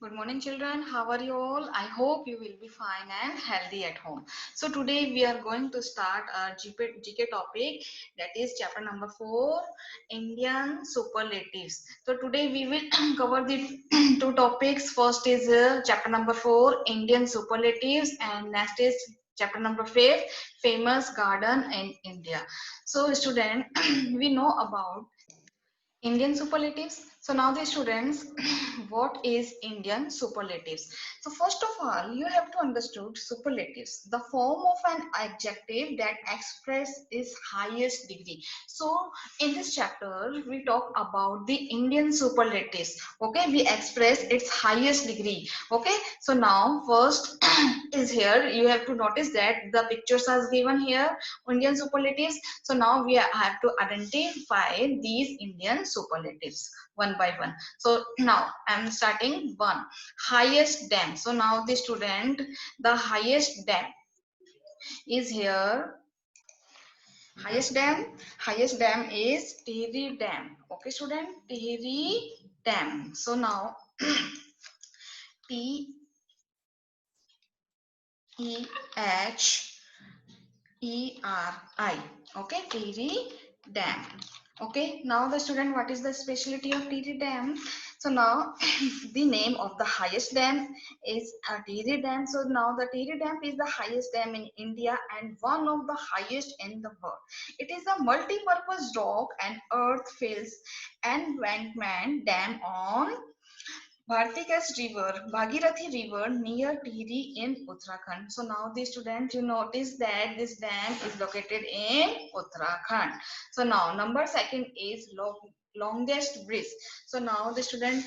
Good morning, children. How are you all? I hope you will be fine and healthy at home. So today we are going to start our GK topic, that is chapter number 4, Indian superlatives. So today we will cover the two topics. First is chapter number 4, Indian superlatives, and next is chapter number 5, famous garden in India. So student, we know about Indian superlatives. So now the students, what is Indian superlatives? So first of all, you have to understood superlatives, the form of an adjective that express its highest degree. So in this chapter, we talk about the Indian superlatives. Okay, we express its highest degree. Okay, so now first is here. You have to notice that the pictures are given here, Indian superlatives. So now we have to identify these Indian superlatives one by one. So now I'm starting one. Highest dam. So now the student, the highest dam is here. Highest dam is Tehri Dam. Okay, student, Tehri Dam. So now T E H ERI. Okay, Tehri Dam. Okay, now the student, what is the specialty of Tehri Dam? So now the name of the highest dam is Tehri Dam. So now the Tehri Dam is the highest dam in India and one of the highest in the world. It is a multi-purpose dock and earth fills embankment dam on Bhagirathi River near Tirhi in Uttarakhand. So now the student, you notice that this dam is located in Uttarakhand. So now number second is longest bridge. So now the student,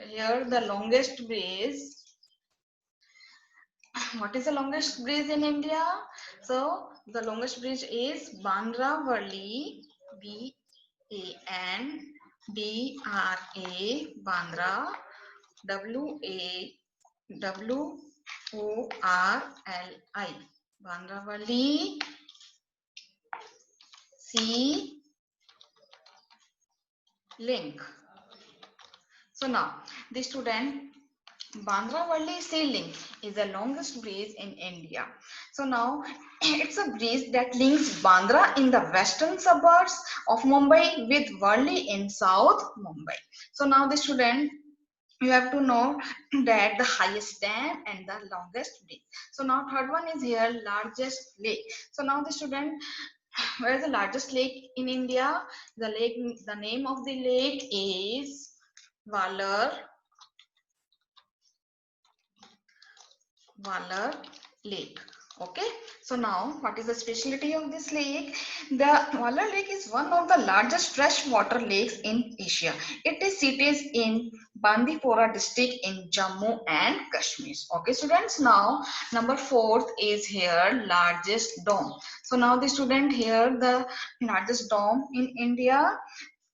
here the longest bridge. What is the longest bridge in India? So the longest bridge is Bandra Worli, BANDRA, Bandra, WAWORLI, Bandravali, C link. So now the student, Bandravali Sea Link is the longest bridge in India. So now it's a bridge that links Bandra in the western suburbs of Mumbai with Worli in South Mumbai. So now the student, you have to know that the highest dam and the longest bridge. So now third one is here, largest lake. So now the student, where is the largest lake in India? The name of the lake is Valar Lake. Okay, so now what is the specialty of this lake? The Valar Lake is one of the largest freshwater lakes in Asia. It is situated in Bandipora district in Jammu and Kashmir. Okay, students, now number fourth is here, largest dome. So now the student, here the largest dome in India,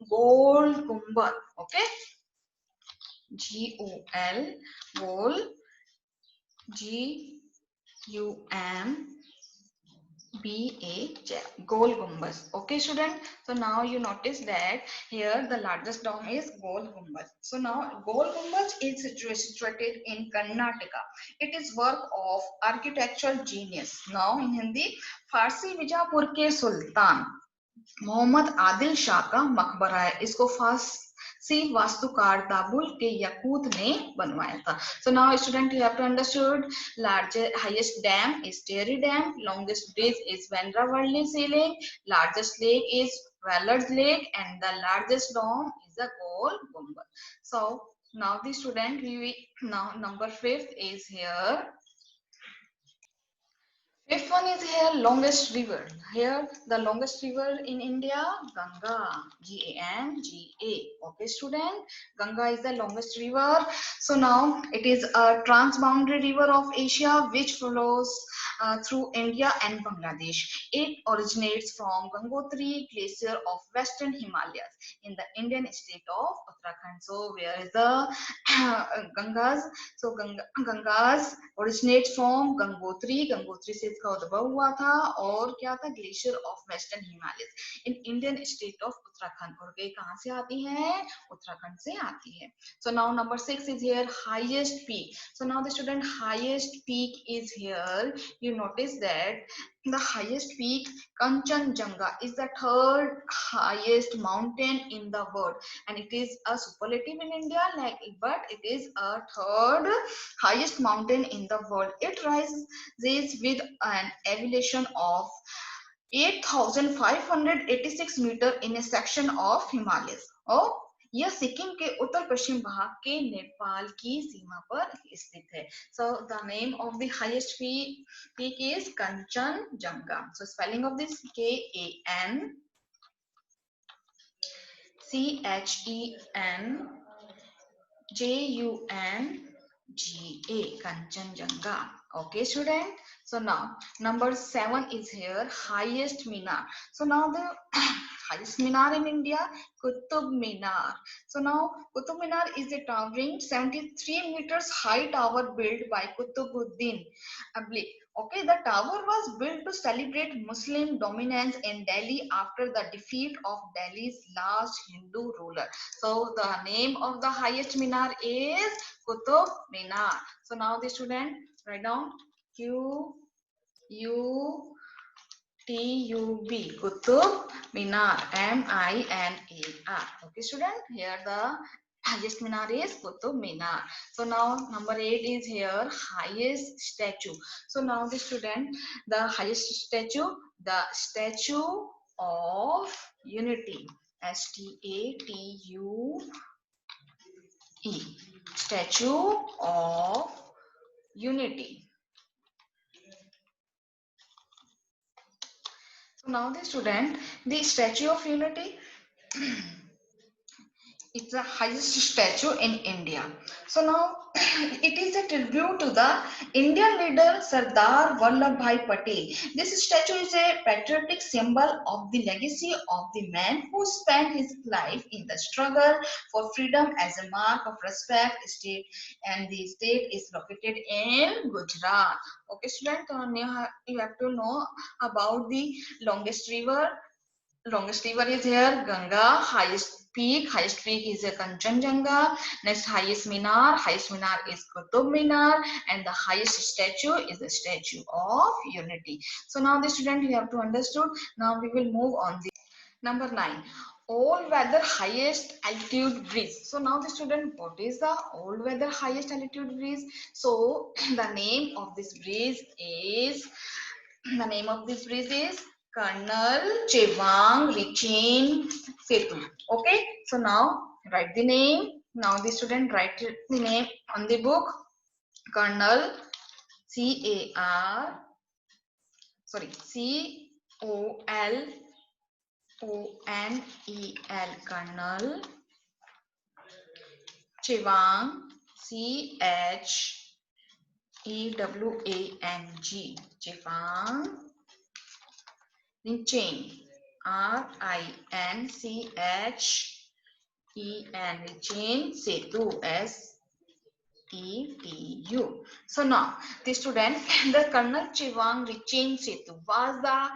Gol Gumbad. Okay, GOL, Gol, GUMBA, Gol Gumbaz. Okay, student. So now you notice that here the largest dome is Gol Gumbaz. So now Gol Gumbaz is situated in Karnataka. It is work of architectural genius. Now in Hindi, फारसी बीजापुर के सुल्तान मोहम्मद आदिल शाह का मकबरा है. इसको फारसी वास्तुकार दाबुल के यकूत ने बनवाया था. So now student, you have to understood, highest dam is Tehri Dam, longest bridge is Bandra-Worli Sea Lake, largest lake is Vallard Lake, and the largest dome is the Gol Gumbad. So now the student, now number fifth is here. Fifth one is here, longest river. Here, the longest river in India, Ganga, Ganga. Okay, student, Ganga is the longest river. So now it is a transboundary river of Asia which flows through India and Bangladesh. It originates from Gangotri Glacier of Western Himalayas in the Indian state of Uttarakhand. So where is the Gangas? So Gangas originates from Gangotri. Gangotri से इसका उद्भव हुआ था और क्या था? Glacier of western Himalaya in Indian state of Uttarakhand. और ये कहाँ से आती है? उत्तराखंड से आती है. So now number 6 is here, highest peak. So now the student, highest peak is here. You notice that the highest peak, Kanchenjunga, is the third highest mountain in the world, and it is a superlative in India, but it is a third highest mountain in the world. It rises with an elevation of 8,586 meter in a section of Himalayas. और यह सिक्किम के उत्तर पश्चिम भाग के नेपाल की सीमा पर स्थित है. So the name of the highest peak is Kanchenjunga. So spelling of this, Kanchenjunga, Kanchenjunga. Okay, student. So now number 7 is here, highest Minar. So now the highest Minar in India, Qutub Minar. So now Qutub Minar is a towering 73 meters high tower built by Qutubuddin Aibak. Okay, the tower was built to celebrate Muslim dominance in Delhi after the defeat of Delhi's last Hindu ruler. So the name of the highest Minar is Qutub Minar. So now the student write down Qutub, Qutub Minar, Minar. Okay, student. Here the highest Minar is Qutub Minar. So now number 8 is here, highest statue. So now the student, the highest statue, the Statue of Unity, STATUE, Statue of Unity. So now the student, the Statue of Unity, it's the highest statue in India. So now it is a tribute to the Indian leader Sardar Vallabhbhai Patel. This statue is a patriotic symbol of the legacy of the man who spent his life in the struggle for freedom as a mark of respect. And the state is located in Gujarat. Okay, student, you have to know about the longest river. Longest river is here, Ganga. Highest peak is a Kanchenjunga. Next, highest Minar is Qutub Minar, and the highest statue is the Statue of Unity. So now the student, you have to understood. Now we will move on the number 9. All weather highest altitude breeze. So now the student, what is the all weather highest altitude breeze? So the name of this breeze is Colonel Chewang Rinchen Setu. Okay, so now write the name. Now the student write the name on the book. Colonel COLONEL, Colonel Chewang, CHEWANG, Chewang Rinchen, Rinchen Setu, SETU. So now the student, the Colonel Chewang Rinchen Setu was the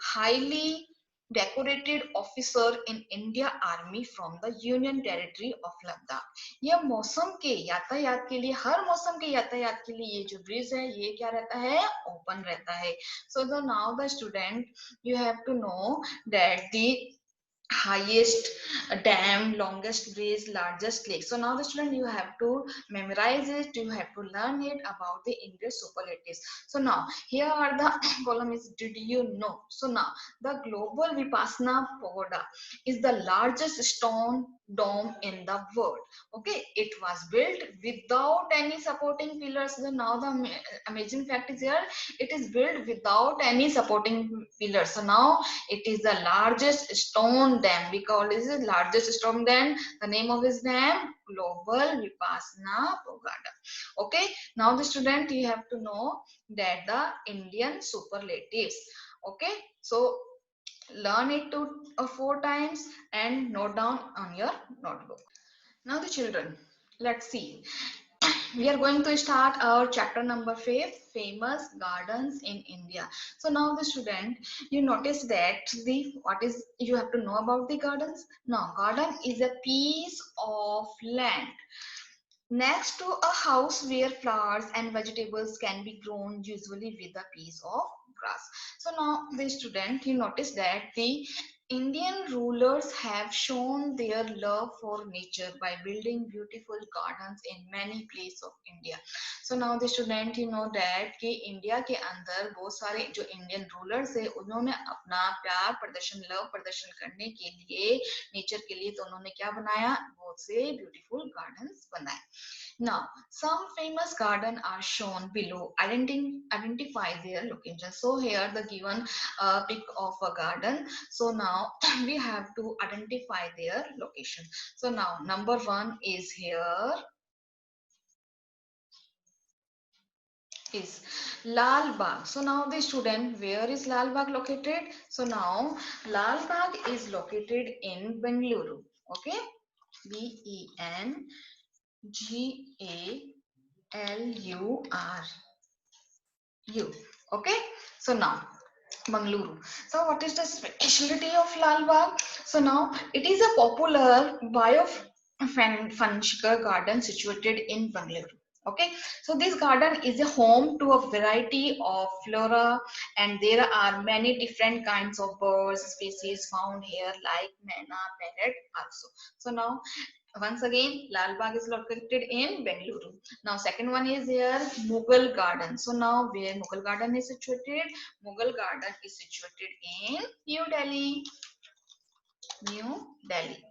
highly decorated officer in India Army from the Union Territory of Ladakh. यह मौसम के यातायात के लिए, हर मौसम के यातायात के लिए ये जो ब्रिज है ये क्या रहता है? ओपन रहता है. So now the student, you have to know that the highest dam, longest bridge, largest lake. So now the student, you have to memorize it, you have to learn it about the English superlatives. So now here are the column is, did you know? So now the Global Vipassana Pagoda is the largest stone dome in the world. Okay, it was built without any supporting pillars. So now the amazing fact is here, it is built without any supporting pillars. So now it is the largest stone dam. We call this the largest stone dam. The name of his dam, Global Vipassana Pagoda. Okay, now the student, you have to know that the Indian superlatives. Okay, so learn it to 4 times and note down on your notebook. Now the children, let's see. We are going to start our chapter number 5, famous gardens in India. So now the student, you notice that the what is you have to know about the gardens. Now garden is a piece of land next to a house where flowers and vegetables can be grown, usually with a piece of grass. So now the student, you notice that the Indian rulers have shown their love for nature by building beautiful gardens in many places of India. So now the student, you know that कि India के अंदर बहुत सारे जो Indian rulers है उन्होंने अपना प्यार प्रदर्शन लव प्रदर्शन करने के लिए नेचर के लिए तो उन्होंने क्या बनाया, बहुत से ब्यूटीफुल गार्डन्स बनाए. Now, some famous garden are shown below. Identify their location. So here the given pic of a garden. So now we have to identify their location. So now number 1 is here is Lal Bagh. So now the student, where is Lal Bagh located? So now Lal Bagh is located in Bengaluru. Okay, BENGALURU. Okay, so now Bengaluru. So what is the specialty of Lal Bagh? So now it is a popular biofungical garden situated in Bengaluru. Okay, so this garden is a home to a variety of flora, and there are many different kinds of birds species found here, like Maina, parrot also. So now once again, Lal Bagh is located in Bengaluru. Now, second one is here Mughal Garden. So now, where Mughal Garden is situated? Mughal Garden is situated in New Delhi. New Delhi.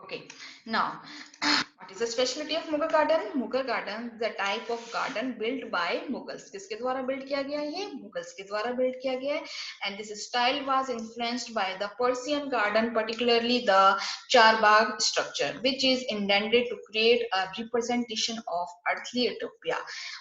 Okay. Now, what is the specialty of Mughal Garden? Mughal Garden is the type of garden built by Mughals. किसके द्वारा build किया गया है? Mughals के द्वारा build किया गया है. And this style was influenced by the Persian garden, particularly the Charbagh structure, which is intended to create a representation of earthly utopia.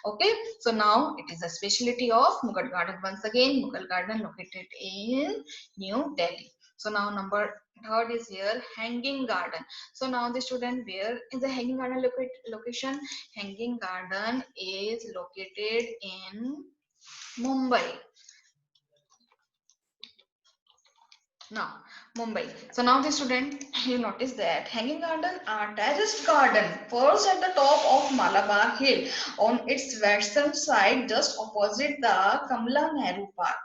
Okay, so now it is a specialty of Mughal Garden. Once again, Mughal Garden located in New Delhi. So now number third is here Hanging Garden. So now the student, where is the Hanging Garden location? Hanging Garden is located in Mumbai. Now, Mumbai. So now the student, you notice that Hanging Garden are terraced garden perched at the top of Malabar Hill on its western side, just opposite the Kamala Nehru Park,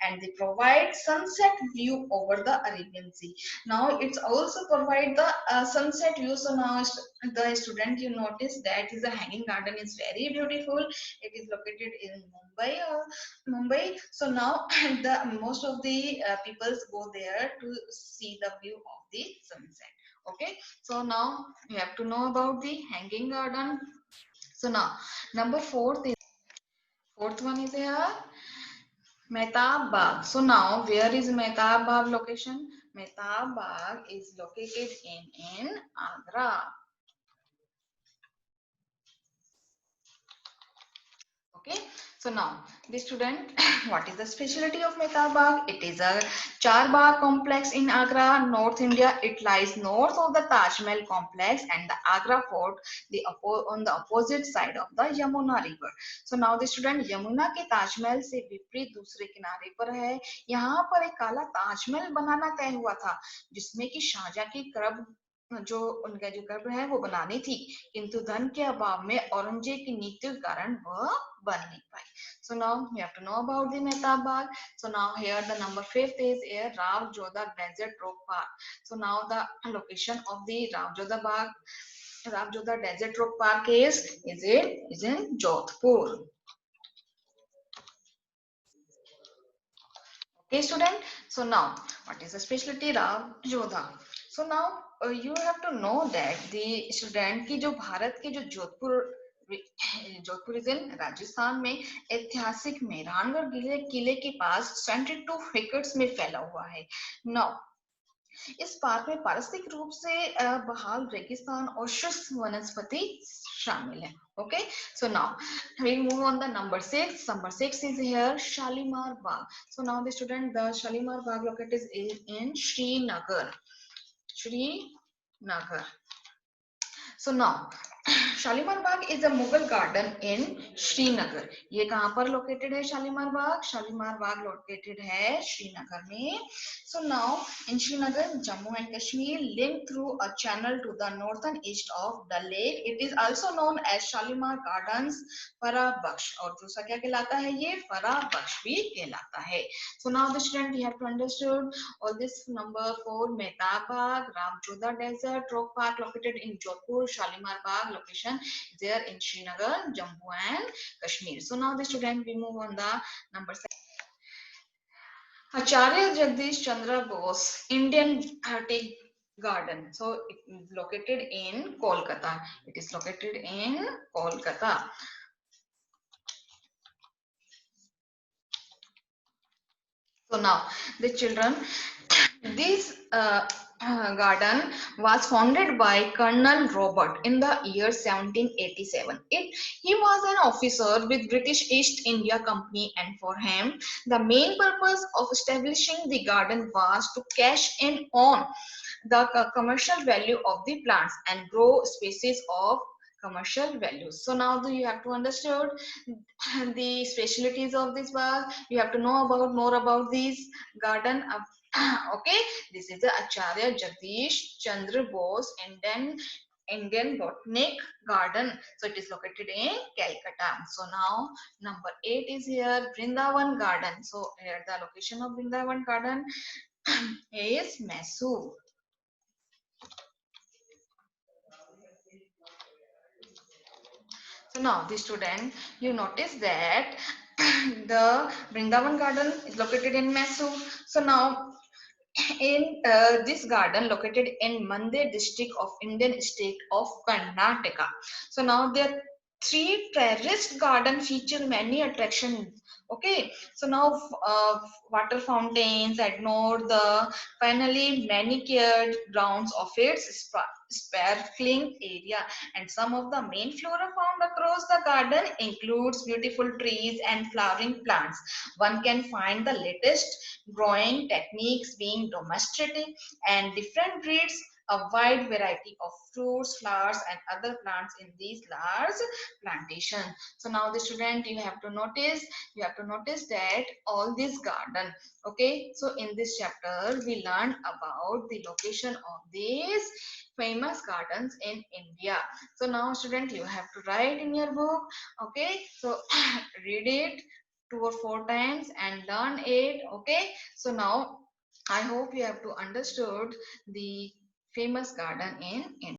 and they provide sunset view over the Arabian Sea. Now it's also provide the sunset view. So now the student, you notice that is the Hanging Garden is very beautiful. It is located in Mumbai. So now the most of the peoples go there to see the view of the sunset. Okay, so now you have to know about the Hanging Garden. So now number fourth one is here Mehtab Bagh. So now where is Mehtab Bagh location? Mehtab Bagh is located in Agra. Okay, so now the student, what is the specialty of Mehtab Bagh? It is a Char Bagh complex in Agra, North India. It lies north of the Taj Mahal complex and the Agra fort, on the opposite side of the Yamuna river. So now the student, Yamuna के ताजमहल से विपरीत दूसरे किनारे पर है. यहाँ पर एक काला ताजमहल बनाना तय हुआ था, जिसमें कि शाहजहां की जो उनका जो गर्भ है वो बनानी थी, किंतु धन के अभाव में औरंगजेब की नीति के कारण वह बन नहीं पाई. So now you have to know about the Mehtab Bagh. So now here the number 5th is here Rav Jodha Desert Rock Park. So now the location of the Rav Jodha Desert Rock Park is in Jodhpur. Okay, student. So now What is the specialty? Rav Jodha. So now you have to know that the student की जो भारत के जो Jodhpur is in Rajasthan में ऐतिहासिक मेहरानगढ़ किले के पास 72 एकड़ में फैला हुआ है। नाउ इस पार्क में पारिस्थितिक रूप से बहाल रेगिस्तान और शुष्क वनस्पति शामिल है। Okay, so now we move on the number 6. Number 6 is here Shalimar Bagh. So now the student, the Shalimar Bagh located in Srinagar. Srinagar. So now Shalimar Bagh is a Mughal garden in Srinagar. ये कहां पर लोकेटेड है Shalimar Bagh? Shalimar Bagh located है श्रीनगर में। So now in Srinagar Jammu and Kashmir link through a channel to the northern east of the lake. It is also known as Shalimar gardens Farah Bakhsh, और दूसरा क्या कहलाता है? ये फराह बख्श भी कहलाता है। So now the student you have to understood all this number 4 Mehtab Bagh, Ram Jodha Desert, Rock Park located in Jodhpur, Shalimar Bagh location there in Srinagar, Jammu and Kashmir. So now the student we move on the number 7. Acharya Jagdish Chandra Bose Indian Tea Garden. So it is located in Kolkata. It is located in Kolkata. So now the children, this garden was founded by Colonel Robert in the year 1787. He was an officer with British East India Company, and for him the main purpose of establishing the garden was to cash in on the commercial value of the plants and grow species of commercial values. So now you have to understand the specialties of this bag. You have to know about more about this garden. Okay, this is the Acharya Jagdish Chandra Bose Indian Botanic Garden. So it is located in Calcutta. So now number 8 is here Vrindavan Garden. So here the location of Vrindavan Garden is Mysore. So now the student, you notice that the Vrindavan Garden is located in Mysore. So now in this garden located in Mandir district of Indian state of Karnataka. So now there three terraced garden feature many attractions. Okay, so now water fountains ignore the finally manicured grounds of its sparkling area, and some of the main flora found across the garden includes beautiful trees and flowering plants. One can find the latest growing techniques being domesticated and different breeds, a wide variety of fruits, flowers and other plants in these large plantations. So now the student, you have to notice that all this garden. Okay, so in this chapter we learned about the location of these famous gardens in India. So now student, you have to write in your book. Okay, so read it 2 or 4 times and learn it. Okay, so now I hope you have to understood the famous garden in India.